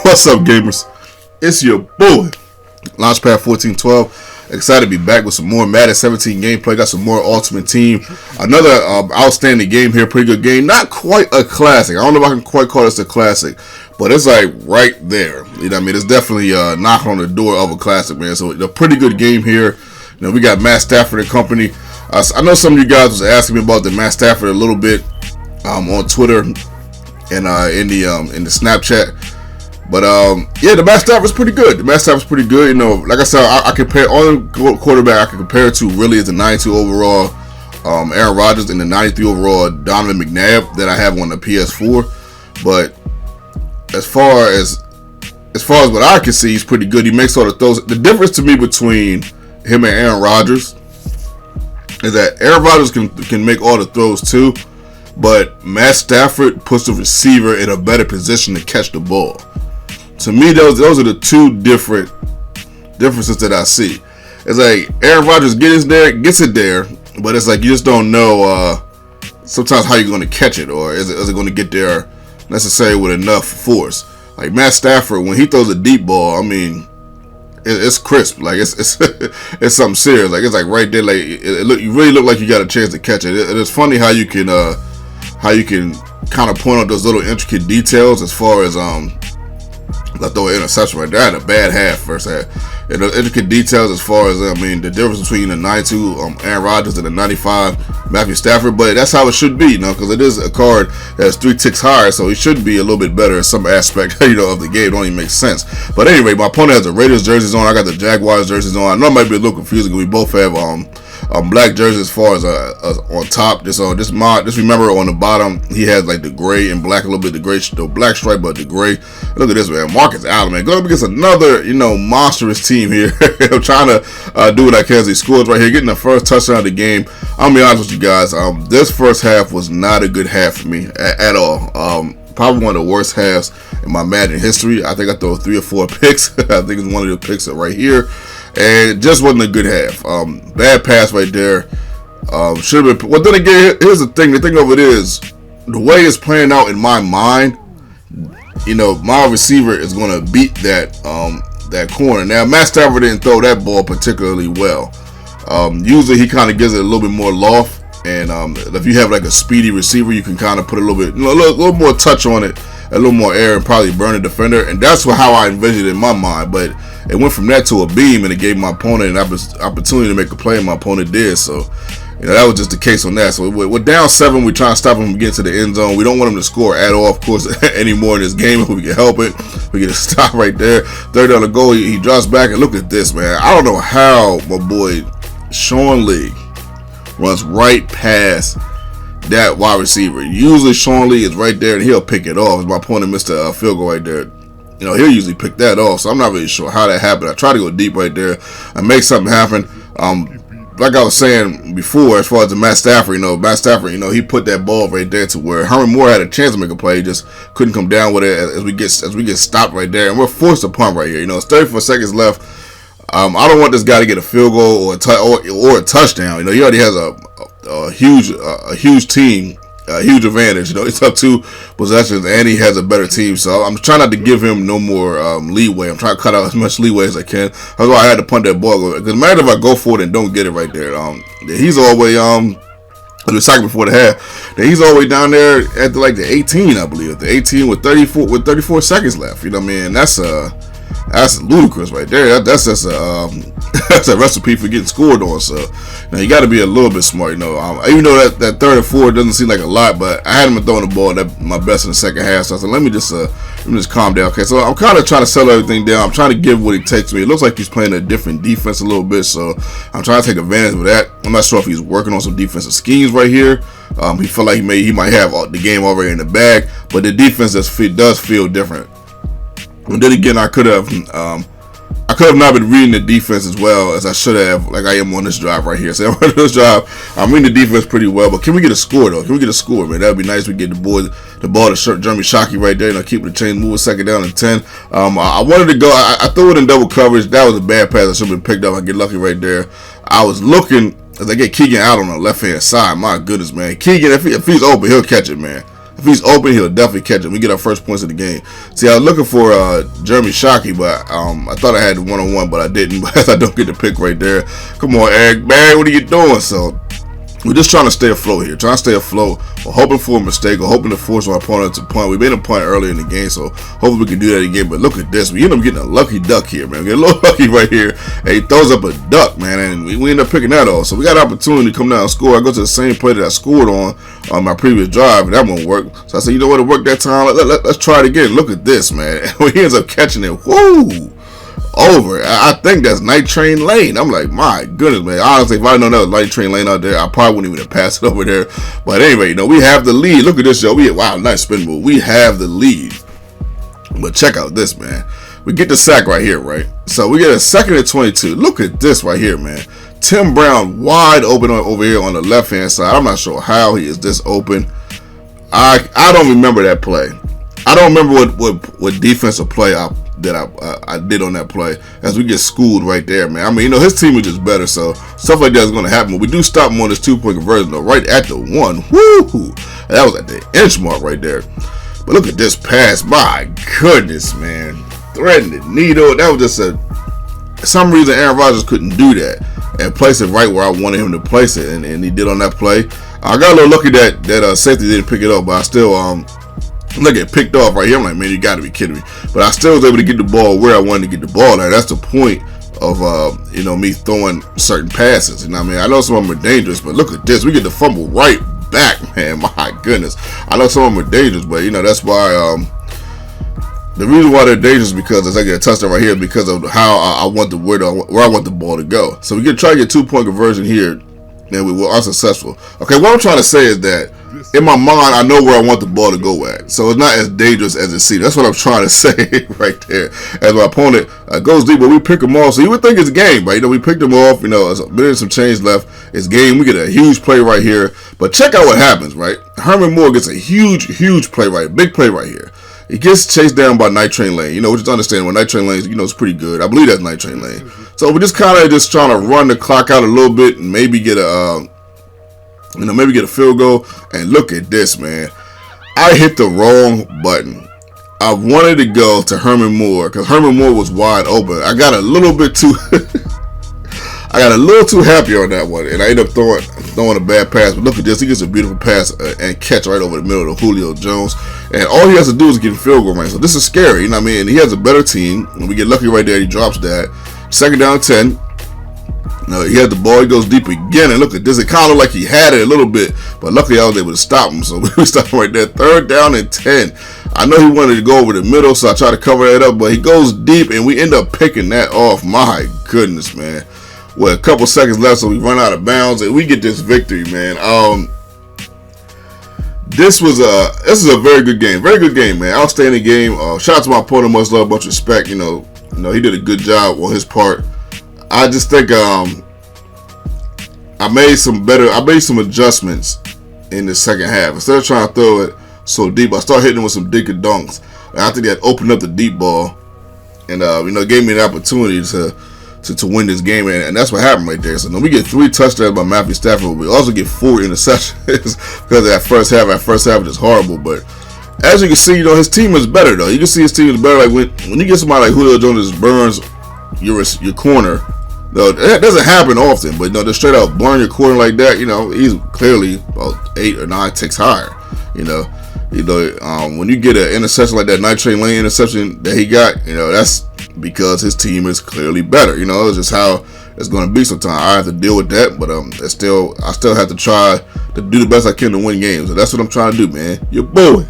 What's up, gamers? It's your boy, Launchpad 1412. Excited to be back with some more Madden 17 gameplay. Got some more Ultimate Team. Another outstanding game here. Pretty good game. Not quite a classic. I don't know if I can quite call this a classic, but it's like right there. You know what I mean? It's definitely knocking on the door of a classic, man. So a pretty good game here. You know, we got Matt Stafford and company. I know some of you guys was asking me about the Matt Stafford a little bit on Twitter and in the Snapchat. But yeah, the Matt Stafford's pretty good. The Matt Stafford's pretty good. You know, like I said, I compare only quarterback I can compare it to really is the 92 overall Aaron Rodgers and the 93 overall Donovan McNabb that I have on the PS4. But as far as what I can see, he's pretty good. He makes all the throws. The difference to me between him and Aaron Rodgers is that Aaron Rodgers can make all the throws too, but Matt Stafford puts the receiver in a better position to catch the ball. To me, those are the two differences that I see. It's like Aaron Rodgers gets it there, but it's like you just don't know sometimes how you're going to catch it, or is it going to get there necessarily with enough force. Like Matt Stafford, when he throws a deep ball, I mean, it's crisp. Like it's it's something serious. Like it's like right there. Like you really look like you got a chance to catch it. It's funny how you can kind of point out those little intricate details as far as I throw an interception right there. I had a bad half first half. And the intricate details as far as, the difference between the 92 Aaron Rodgers and the 95 Matthew Stafford. But that's how it should be, because it is a card that's 3 ticks higher, so he should be a little bit better in some aspect, of the game. It don't even make sense. But anyway, my opponent has the Raiders jerseys on. I got the Jaguars jerseys on. I know it might be a little confusing because we both have black jerseys as far as on top. Just remember on the bottom he has like the gray and black, a little bit the black stripe, but the gray. Look at this, man. Marcus Allen, man, going up against another monstrous team here. I'm trying to do what I can as he scores right here, getting the first touchdown of the game. I'm gonna be honest with you guys. This first half was not a good half for me at all. Probably one of the worst halves in my Madden history. I think I threw 3 or 4 picks. I think it's one of the picks right here. And it just wasn't a good half. Bad pass right there. Should have been. Well, then again, here's the thing. The thing of it is, the way it's playing out in my mind, my receiver is going to beat that corner. Now, Matt Stafford didn't throw that ball particularly well. Usually, he kind of gives it a little bit more loft. And if you have like a speedy receiver, you can kind of put a little more touch on it, a little more air, and probably burn a defender. And that's how I envisioned it in my mind. But it went from that to a beam, and it gave my opponent an opportunity to make a play, and my opponent did. So, that was just the case on that. So we're down 7. We're trying to stop him from getting to the end zone. We don't want him to score at all, of course, anymore in this game. If we can help it, we get a stop right there. 3rd down to goal. He drops back, and look at this, man. I don't know how my boy Sean Lee runs right past that wide receiver. Usually Sean Lee is right there and he'll pick it off. My opponent missed a field goal right there. He'll usually pick that off. So I'm not really sure how that happened. I tried to go deep right there and make something happen. Like I was saying before, as far as the Matt Stafford, he put that ball right there to where Herman Moore had a chance to make a play. He just couldn't come down with it as we get stopped right there. And we're forced to punt right here. It's 34 seconds left. I don't want this guy to get a field goal or a touchdown. He already has a huge team, a huge advantage. It's up 2 possessions, and he has a better team. So I'm trying not to give him no more leeway. I'm trying to cut out as much leeway as I can. That's why I had to punt that ball. Because imagine if I go for it and don't get it right there. He's all the way the second before the half. He's all the way down there at the 18, I believe. At the 18 with 34 seconds left. That's ludicrous right there. That's just that's a recipe for getting scored on. So now you got to be a little bit smart. Even though that 3rd and 4 doesn't seem like a lot, but I had him throwing the ball my best in the second half. So I said, let me just calm down. Okay, so I'm kind of trying to settle everything down. I'm trying to give what it takes me. It looks like he's playing a different defense a little bit, so I'm trying to take advantage of that. I'm not sure if he's working on some defensive schemes right here. He felt like he might have the game already in the bag, but the defense does feel different. And then again, I could have not been reading the defense as well as I should have, like I am on this drive right here. So on this drive, I'm reading the defense pretty well. But can we get a score though? Can we get a score, man? That'd be nice. We get the ball to Jeremy Shockey right there, keep the chain moving. 2nd down and 10. I wanted to go. I threw it in double coverage. That was a bad pass. I should have been picked up. I get lucky right there. I was looking as I get Keegan out on the left hand side. My goodness, man. Keegan, if he's open, he'll catch it, man. If he's open, he'll definitely catch it. We get our first points of the game. See, I was looking for Jeremy Shockey, but I thought I had the one-on-one, but I didn't. But I don't get the pick right there. Come on, Eric, man, what are you doing? So we're just trying to stay afloat here. Trying to stay afloat. We're hoping for a mistake. We're hoping to force our opponent to punt. We made a punt earlier in the game, so hopefully we can do that again. But look at this. We end up getting a lucky duck here, man. We get a little lucky right here. And he throws up a duck, man, and we end up picking that off. So we got an opportunity to come down and score. I go to the same play that I scored on my previous drive, and that won't work. So I said, you know what? It worked that time. Let's try it again. Look at this, man. And he ends up catching it. Woo! Over. I think that's Night Train Lane. I'm like, my goodness, man. Honestly, if I didn't know that was Night Train Lane out there, I probably wouldn't even have passed it over there. But anyway, we have the lead. Look at this, yo. Wow, nice spin move. We have the lead. But check out this, man. We get the sack right here, right? So we get a 2nd and 22. Look at this right here, man. Tim Brown wide open over here on the left-hand side. I'm not sure how he is this open. I don't remember that play. I don't remember what defensive play I did on that play, as we get schooled right there, man. I mean, his team is just better, so stuff like that is going to happen. But we do stop him on this 2-point conversion, though, right at the 1. Woo! That was at the inch mark right there. But look at this pass. My goodness, man. Threading the needle. That was just for some reason, Aaron Rodgers couldn't do that and place it right where I wanted him to place it, and he did on that play. I got a little lucky that safety didn't pick it up, but I still look at picked off right here. I'm like, man, you got to be kidding me. But I still was able to get the ball where I wanted to get the ball at. That's the point of me throwing certain passes. And I mean, I know some of them are dangerous, but look at this. We get the fumble right back, man. My goodness. I know some of them are dangerous, but that's why the reason why they're dangerous is because as I get a touchdown right here because of how I want where I want the ball to go. So we can try to get 2-point conversion here, and we were unsuccessful. Okay, what I'm trying to say is that in my mind, I know where I want the ball to go at. So it's not as dangerous as it seems. That's what I'm trying to say right there. As my opponent goes deep, but we pick him off. So you would think it's game, right? We picked him off. There's a minute some change left. It's game. We get a huge play right here. But check out what happens, right? Herman Moore gets a huge play right, big play right here. He gets chased down by Night Train Lane. We just understand when Night Train Lane, it's pretty good. I believe that's Night Train Lane. So we're just kind of just trying to run the clock out a little bit and maybe get maybe get a field goal. And look at this, man. I hit the wrong button. I wanted to go to Herman Moore because Herman Moore was wide open. I got a little bit too happy on that one, and I ended up throwing a bad pass. But look at this. He gets a beautiful pass and catch right over the middle of Julio Jones. And all he has to do is get a field goal range. So this is scary. You know what I mean? And he has a better team. And we get lucky right there. He drops that. 2nd down 10. He had the ball. He goes deep again. And look at this. It kind of looked like he had it a little bit. But luckily I was able to stop him. So we stopped him right there. 3rd down and 10. I know he wanted to go over the middle, so I tried to cover that up. But he goes deep, and we end up picking that off. My goodness, man. Well, a couple seconds left, so we run out of bounds, and we get this victory, man. This is a very good game, man. Outstanding game. Shout out to my opponent, much love, much respect. He did a good job on his part. I just think I made some adjustments in the second half. Instead of trying to throw it so deep, I started hitting with some dink and dunks. And I think that opened up the deep ball, and gave me an opportunity to win this game, and that's what happened right there. So we get 3 touchdowns by Matthew Stafford. We also get 4 interceptions because of that first half. That first half was just horrible. But as you can see, his team is better though. You can see his team is better. Like when you get somebody like Julio Jones that burns your corner. That doesn't happen often, but just straight out burn your corner like that. He's clearly about 8 or 9 ticks higher. When you get an interception like that Night Train Lane interception that he got, that's because his team is clearly better. It's just how it's going to be sometimes. I have to deal with that, but I still have to try to do the best I can to win games. So that's what I'm trying to do, man. Your boy.